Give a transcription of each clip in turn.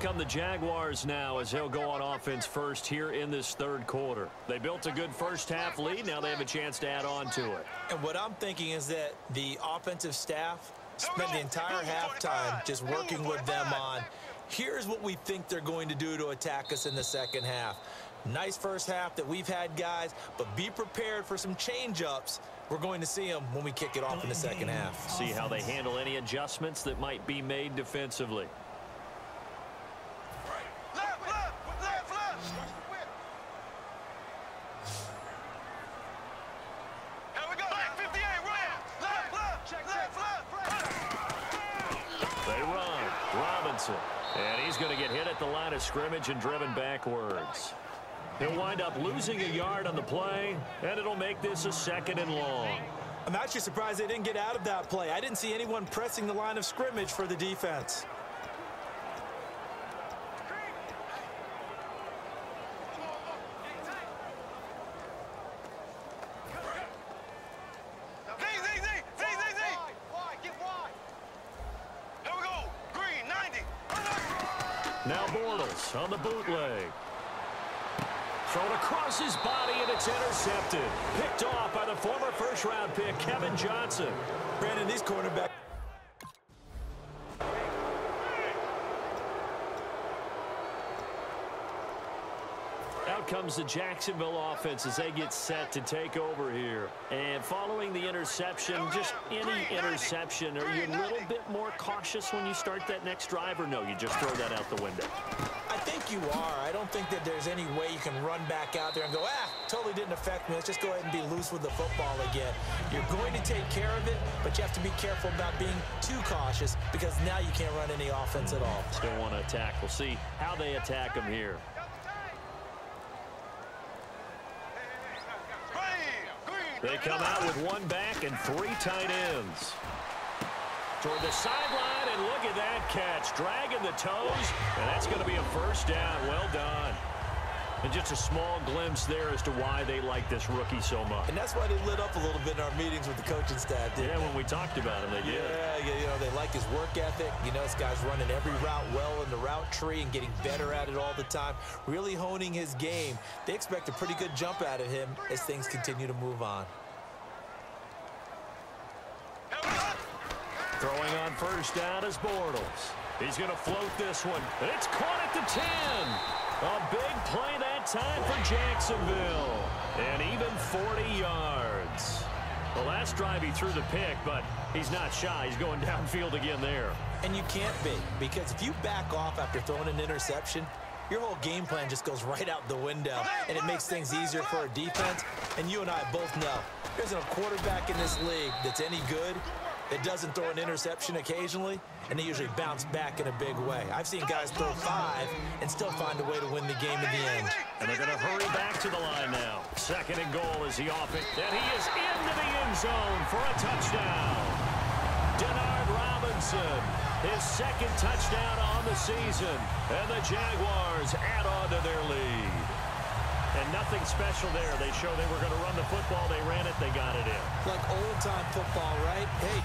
come the Jaguars now as they'll go on offense first here in this third quarter. They built a good first-half lead. Now they have a chance to add on to it. And what I'm thinking is that the offensive staff spent the entire halftime just working with them on, here's what we think they're going to do to attack us in the second half. Nice first half that we've had, guys, but be prepared for some change-ups. We're going to see them when we kick it off in the second half. See how they handle any adjustments that might be made defensively. They run. Robinson. And he's going to get hit at the line of scrimmage and driven backwards. He'll wind up losing a yard on the play, and it'll make this a 2nd and long. I'm actually surprised they didn't get out of that play. I didn't see anyone pressing the line of scrimmage for the defense. Now Bortles on the bootleg. Thrown across his body, and it's intercepted. Picked off by the former first-round pick, Kevin Johnson. Brandon, these cornerbacks. Out comes the Jacksonville offense as they get set to take over here. And following the interception, just any interception, are you a little bit more cautious when you start that next drive, or no, you just throw that out the window? I think you are. I don't think that there's any way you can run back out there and go, totally didn't affect me. Let's just go ahead and be loose with the football again. You're going to take care of it, but you have to be careful about being too cautious because now you can't run any offense at all. Still want to attack. We'll see how they attack them here. They come out with one back and 3 tight ends. Toward the sideline, and look at that catch. Dragging the toes, and that's going to be a first down. Well done. And just a small glimpse there as to why they like this rookie so much. And that's why they lit up a little bit in our meetings with the coaching staff, didn't they? When we talked about him, they did. Yeah, you know, they like his work ethic. You know, this guy's running every route well in the route tree and getting better at it all the time, really honing his game. They expect a pretty good jump out of him as things continue to move on. Throwing on first down is Bortles. He's going to float this one. It's caught at the 10. A big play that time for Jacksonville. And even 40 yards. The last drive he threw the pick, but he's not shy. He's going downfield again there. And you can't be, because if you back off after throwing an interception, your whole game plan just goes right out the window, and it makes things easier for a defense. And you and I both know there's a quarterback in this league that's any good that doesn't throw an interception occasionally, and they usually bounce back in a big way. I've seen guys throw 5 and still find a way to win the game in the end. And they're going to hurry back to the line now. 2nd and goal as he off it. And he is into the end zone for a touchdown. Denard Robinson, his 2nd touchdown on the season. And the Jaguars add on to their lead. And nothing special there. They showed they were going to run the football. They ran it. They got it in. Like old-time football, right? Hey.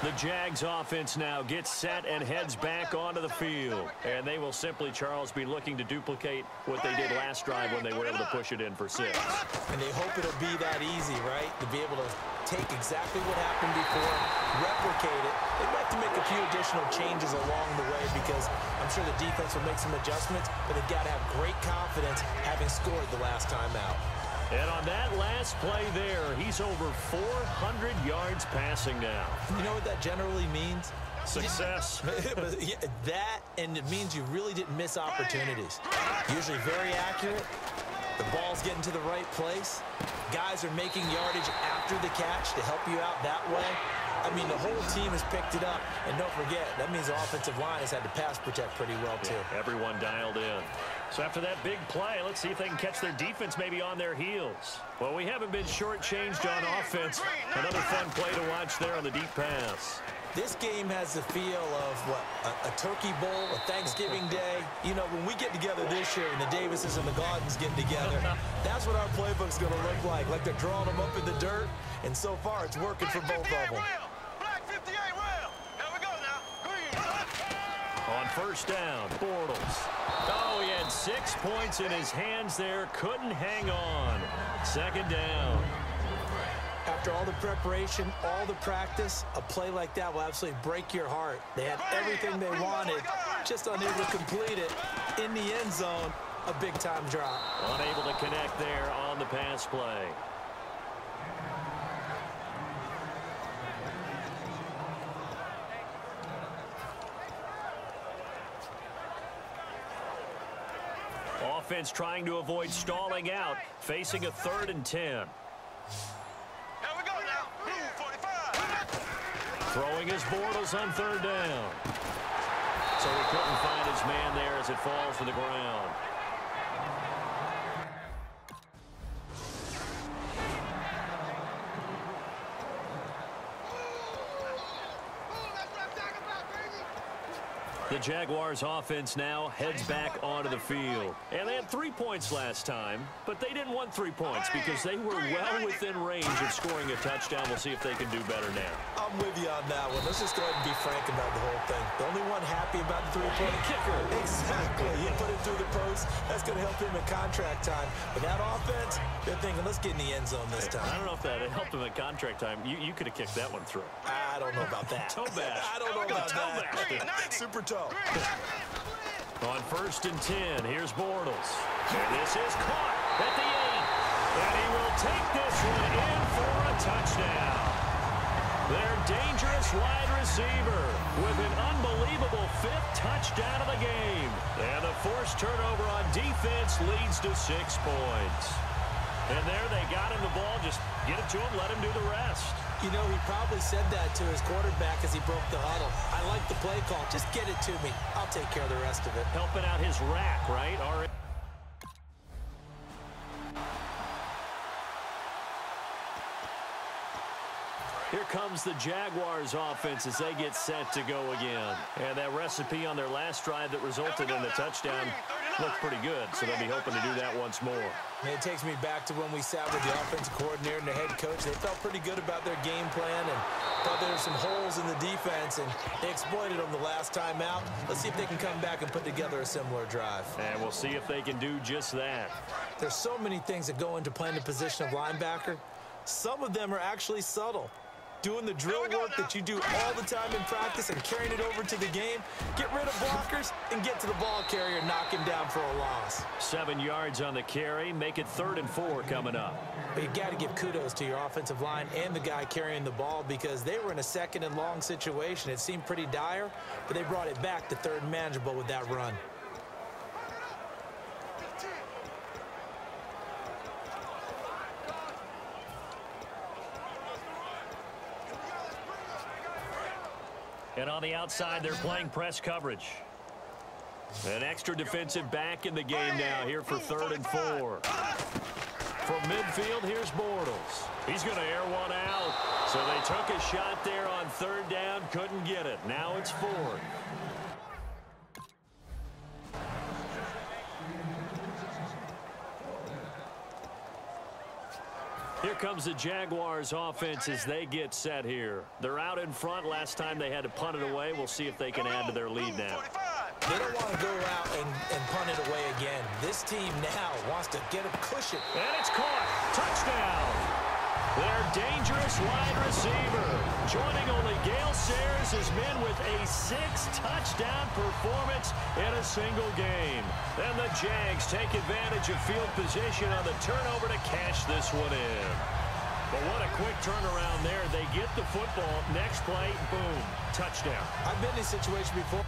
The Jags offense now gets set and heads back onto the field. And they will simply, Charles, be looking to duplicate what they did last drive when they were able to push it in for 6. And they hope it'll be that easy, right? To be able to take exactly what happened before, replicate it. They'd like to make a few additional changes along the way because I'm sure the defense will make some adjustments, but they've got to have great confidence having scored the last time out. And on that last play there, he's over 400 yards passing now. You know what that generally means? Success. That, and it means you really didn't miss opportunities. Usually very accurate. The ball's getting to the right place. Guys are making yardage after the catch to help you out that way. I mean, the whole team has picked it up. And don't forget, that means the offensive line has had to pass protect pretty well, too. Yeah, everyone dialed in. So after that big play, let's see if they can catch their defense maybe on their heels. Well, we haven't been shortchanged on offense. Another fun play to watch there on the deep pass. This game has the feel of, what, a turkey bowl, a Thanksgiving day. You know, when we get together this year and the Davises and the Gaudens get together, that's what our playbook's going to look like. Like they're drawing them up in the dirt, and so far it's working for both of them. Black 58 rail. Here we go now. Green. On first down, Bortles. Oh, he had 6 points in his hands there. Couldn't hang on. Second down. After all the preparation, all the practice, a play like that will absolutely break your heart. They had everything they wanted, just unable to complete it. In the end zone, a big-time drop. Unable to connect there on the pass play. Offense trying to avoid stalling out, facing a 3rd and 10. Throwing his Bortles on 3rd down. So he couldn't find his man there as it falls to the ground. The Jaguars offense now heads back onto the field. And they had 3 points last time, but they didn't want 3 points because they were well within range of scoring a touchdown. We'll see if they can do better now. I'm with you on that one. Let's just go ahead and be frank about the whole thing. The only one happy about the three-point kicker. Exactly. He put it through the post. That's going to help him in contract time. But that offense, they're thinking, let's get in the end zone this time. I don't know if that helped him at contract time. You could have kicked that one through. I don't know about that. Toe bash. I don't know about that. Super toe. On 1st and 10, here's Bortles. And this is caught at the 8. And he will take this one in for a touchdown. Their dangerous wide receiver with an unbelievable 5th touchdown of the game. And a forced turnover on defense leads to 6 points. And there they got him the ball. Just get it to him, let him do the rest. You know, he probably said that to his quarterback as he broke the huddle. I like the play call. Just get it to me. I'll take care of the rest of it. Helping out his rack, right? All right. Here comes the Jaguars offense as they get set to go again. And that recipe on their last drive that resulted in a touchdown looked pretty good, so they'll be hoping to do that once more. And it takes me back to when we sat with the offensive coordinator and the head coach. They felt pretty good about their game plan and thought there were some holes in the defense, and they exploited them the last time out. Let's see if they can come back and put together a similar drive. And we'll see if they can do just that. There's so many things that go into playing the position of linebacker. Some of them are actually subtle. Doing the drill work that you do all the time in practice and carrying it over to the game. Get rid of blockers and get to the ball carrier and knock him down for a loss. 7 yards on the carry. Make it 3rd and 4 coming up. But you got to give kudos to your offensive line and the guy carrying the ball because they were in a 2nd and long situation. It seemed pretty dire, but they brought it back to 3rd and manageable with that run. And on the outside, they're playing press coverage. An extra defensive back in the game now here for 3rd and 4. From midfield, here's Bortles. He's going to air one out. So they took a shot there on 3rd down, couldn't get it. Now it's 4th. Here comes the Jaguars offense as they get set here. They're out in front. Last time they had to punt it away. We'll see if they can add to their lead now. They don't want to go out and punt it away again. This team now wants to get a cushion. And it's caught. Touchdown. Their dangerous wide receiver. Joining only Gale Sayers' men with a 6-touchdown performance in a single game. And the Jags take advantage of field position on the turnover to cash this one in. But what a quick turnaround there. They get the football. Next play, boom, touchdown. I've been in this situation before.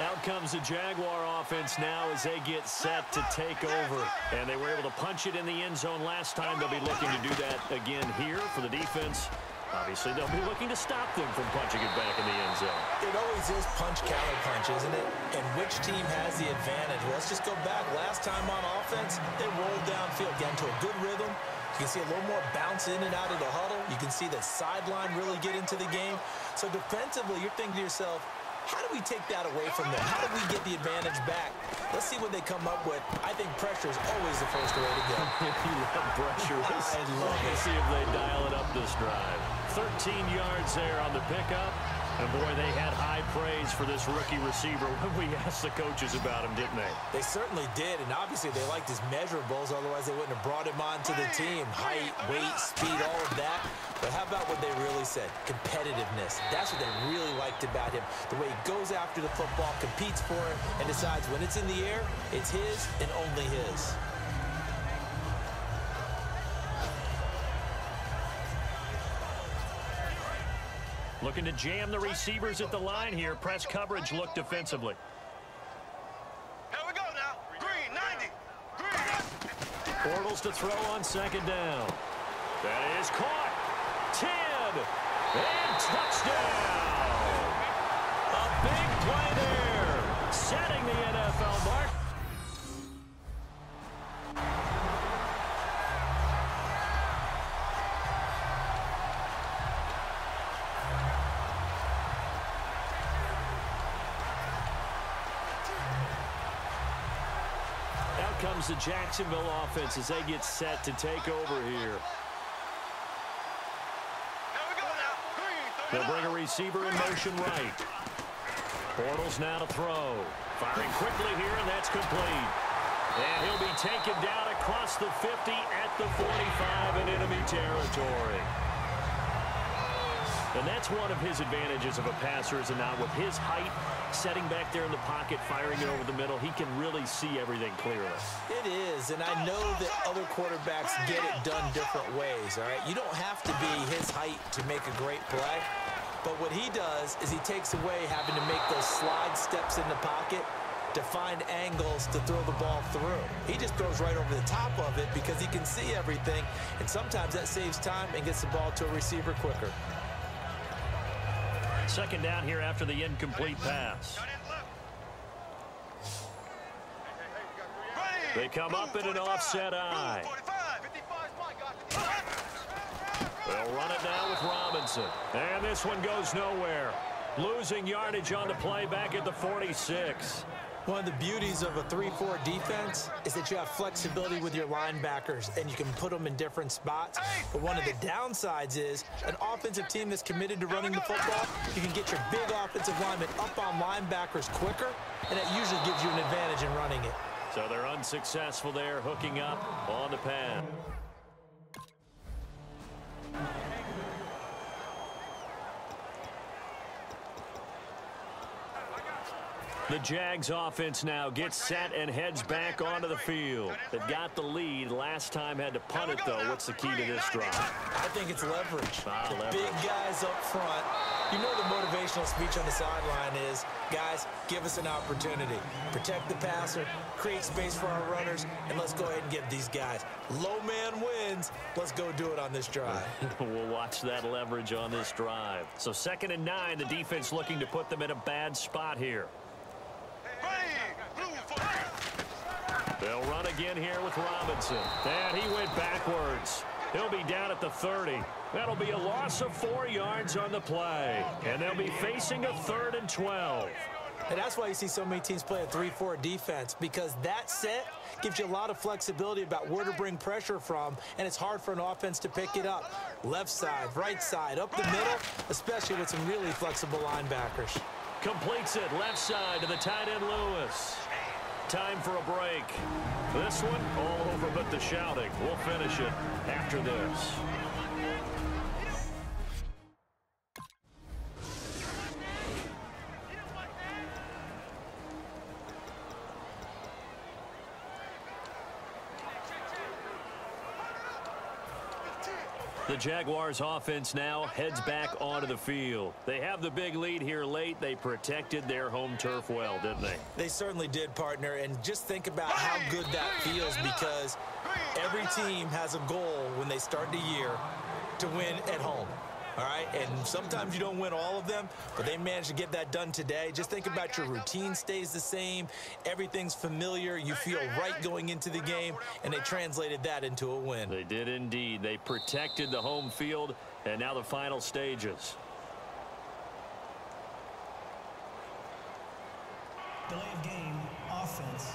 Out comes the Jaguar offense now as they get set to take over. And they were able to punch it in the end zone last time. They'll be looking to do that again here for the defense. Obviously, they'll be looking to stop them from punching it back in the end zone. It always is punch-counter-punch, isn't it? And which team has the advantage? Well, let's just go back. Last time on offense, they rolled downfield, got into a good rhythm. You can see a little more bounce in and out of the huddle. You can see the sideline really get into the game. So defensively, you're thinking to yourself, how do we take that away from them? How do we get the advantage back? Let's see what they come up with. I think pressure is always the first way to go. You love pressure. I love it. Let's see if they dial it up this drive. 13 yards there on the pickup. And, boy, they had high praise for this rookie receiver when we asked the coaches about him, didn't they? They certainly did, and obviously they liked his measurables, otherwise they wouldn't have brought him onto the team. Height, weight, speed, all of that. But how about what they really said? Competitiveness. That's what they really liked about him. The way he goes after the football, competes for it, and decides when it's in the air, it's his and only his. Looking to jam the receivers at the line here. Press coverage look defensively. Here we go now. Green, 90. Green. Bortles to throw on second down. That is caught. 10. And touchdown. A big play there. Setting the NFL mark. Comes the Jacksonville offense as they get set to take over here. Here we go now. Green, They'll bring a receiver in motion right. Bortles now to throw. Firing quickly here, and that's complete. And he'll be taken down across the 50 at the 45 in enemy territory. And that's one of his advantages of a passer, is it not? With his height, setting back there in the pocket, firing it over the middle, he can really see everything clearly. It is, and I know that other quarterbacks get it done different ways, all right? You don't have to be his height to make a great play, but what he does is he takes away having to make those slide steps in the pocket to find angles to throw the ball through. He just throws right over the top of it because he can see everything, and sometimes that saves time and gets the ball to a receiver quicker. Second down here after the incomplete pass. They come up in an offset eye. They'll run it now with Robinson. And this one goes nowhere. Losing yardage on the play back at the 46. One of the beauties of a 3-4 defense is that you have flexibility with your linebackers and you can put them in different spots. But one of the downsides is an offensive team that's committed to running the football, you can get your big offensive linemen up on linebackers quicker, and that usually gives you an advantage in running it. So they're unsuccessful there, hooking up on the pass. The Jags offense now gets set and heads back onto the field. They've got the lead. Last time had to punt it, though. What's the key to this drive? I think it's leverage. The Leverage. big guys up front. You know the motivational speech on the sideline is, guys, give us an opportunity. Protect the passer, create space for our runners, and let's go ahead and give these guys. Low man wins. Let's go do it on this drive. We'll watch that leverage on this drive. So 2nd and 9, the defense looking to put them in a bad spot here. They'll run again here with Robinson. And he went backwards. He'll be down at the 30. That'll be a loss of 4 yards on the play. And they'll be facing a 3rd and 12. And that's why you see so many teams play a 3-4 defense, because that set gives you a lot of flexibility about where to bring pressure from, and it's hard for an offense to pick it up. Left side, right side, up the middle, especially with some really flexible linebackers. Completes it left side to the tight end Lewis. Time for a break. This one all over but the shouting. We'll finish it after this. The Jaguars offense now heads back onto the field. They have the big lead here late. They protected their home turf well, didn't they? They certainly did, partner. And just think about how good that feels, because every team has a goal when they start the year to win at home. All right, and sometimes you don't win all of them, but they managed to get that done today. Just think about your routine stays the same. Everything's familiar. You feel right going into the game, and they translated that into a win. They did indeed. They protected the home field, and now the final stages. Delay of game, offense.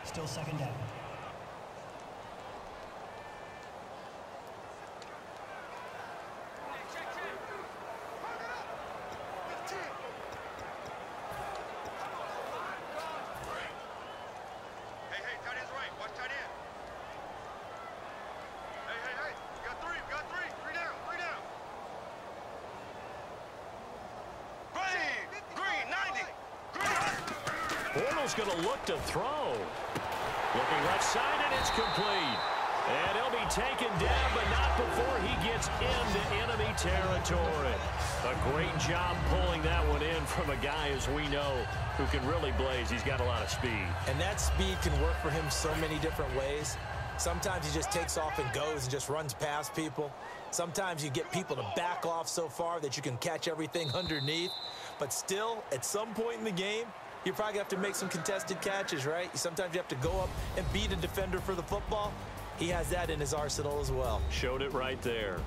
Still second down. Going to look to throw. Looking left side, and it's complete. And he'll be taken down, but not before he gets into enemy territory. A great job pulling that one in from a guy, as we know, who can really blaze. He's got a lot of speed. And that speed can work for him so many different ways. Sometimes he just takes off and goes and just runs past people. Sometimes you get people to back off so far that you can catch everything underneath. But still, at some point in the game, you probably have to make some contested catches, right? Sometimes you have to go up and beat a defender for the football. He has that in his arsenal as well. Showed it right there.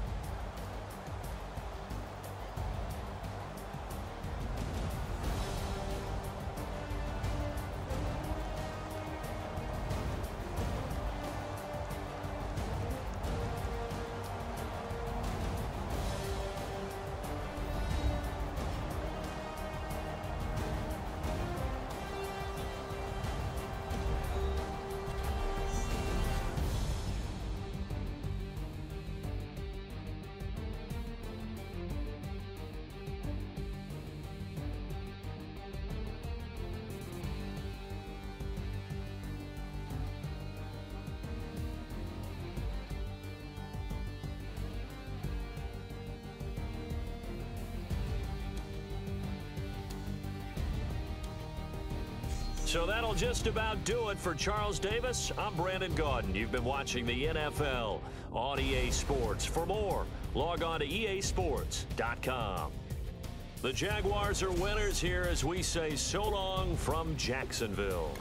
So that'll just about do it for Charles Davis. I'm Brandon Gaudin. You've been watching the NFL on EA Sports. For more, log on to easports.com. The Jaguars are winners here as we say so long from Jacksonville.